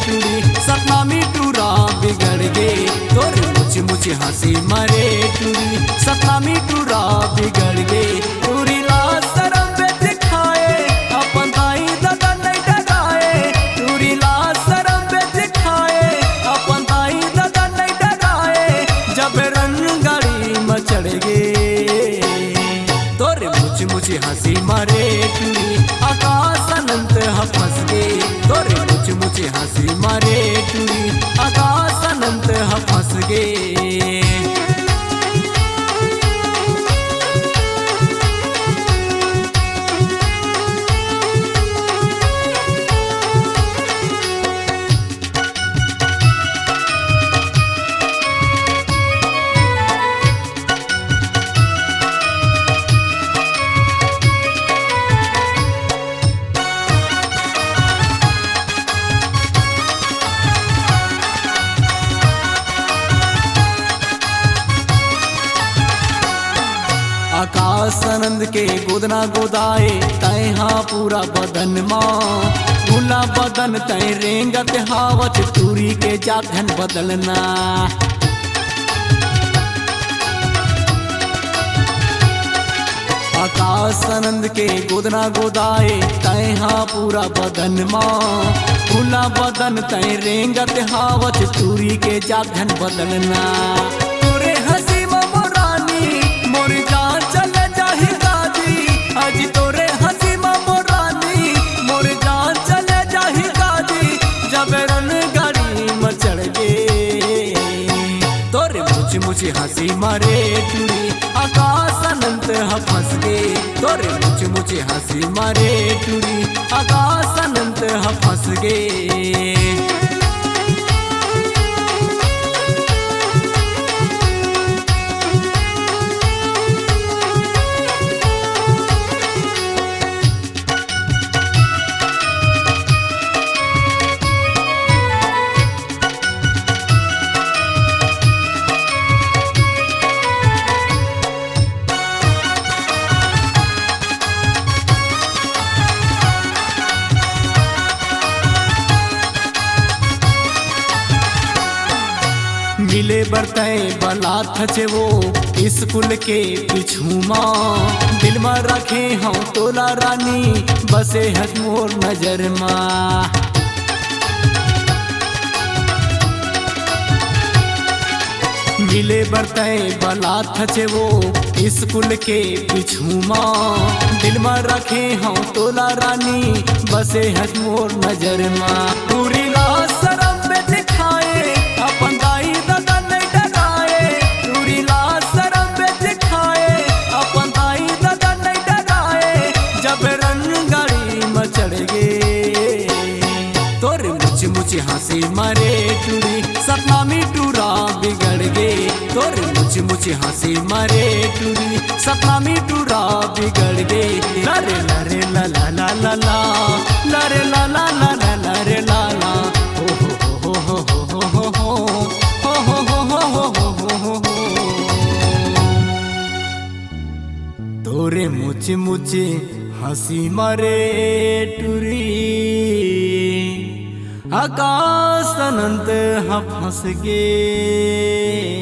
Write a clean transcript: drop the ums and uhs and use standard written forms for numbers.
टूरी सपना में टूरा बिगड़ गए तोरे मुझे मुझे हंसी मारे टूरी सपना में टूरा बिगड़ गए टूरी ला शरम पे दिखाए अपन दाई दादा नहीं डराए टूरी ला शरम पे दिखाए अपन दाई दादा नहीं डराए जब रंग गाड़ी में चढ़ गए तोरे मुझे मुझे हंसी मारे टूरी आकाश अनंत फंस गए तोरे मुझे मुझे हंसी मारे टूरी आकाश अनंत फंस गए। आकाश आनंद के गोदना गोदाए तैहा पूरा बदन माँ भूला बदन तय रेंगत हावत टूरी के जाधन बदलना आकाश आनंद के गोदना गोदाए तैहा पूरा बदन माँ भूला बदन तय रेंगत हावत टूरी के जाधन बदलना तोरे हंसी मोरानी मोर जान चल जाही गाजी आज तोरे हंसी मोरानी मोर जान चल जाही गाजी जब रन गाड़ी में चढ़ गए तोरे मुझे मुझे हंसी मारे टूरी आकाश अनंत फंस गए तोरे मुझे मुझे हंसी मारे टूरी आकाश अनंत फंस गए। मिले बरतय बला थचे वो स्कूल के पिछुमा दिल में रखे हम तोला रानी बसे हज मोर नजर माँ मिले बरतय बला थचे वो स्कूल के पिछुमा दिल में रखे हम तोला रानी बसे हज मोर नजर माँ पूरी ला शरम पे दिखाए अपन दाई दादा नहीं डराए टूरी ला शरम पे दिखाए अपन दाई दादा नहीं डराए जब रंग गाड़ी में चढ़ गए तोरे मुझे मुझे हंसी मारे टूरी सपना में टूरा बिगड़ गए तोरे मुझे मुझे हंसी मारे टूरी सपना में टूरा बिगड़ गए लरे लरे ला ला ला ला ला लरे ला ला ला ला लरे ला ला हो हो हो हो हो हो तोरे मुझे मुझे हंसी मारे टूरी आकाश अनंत फंस गए।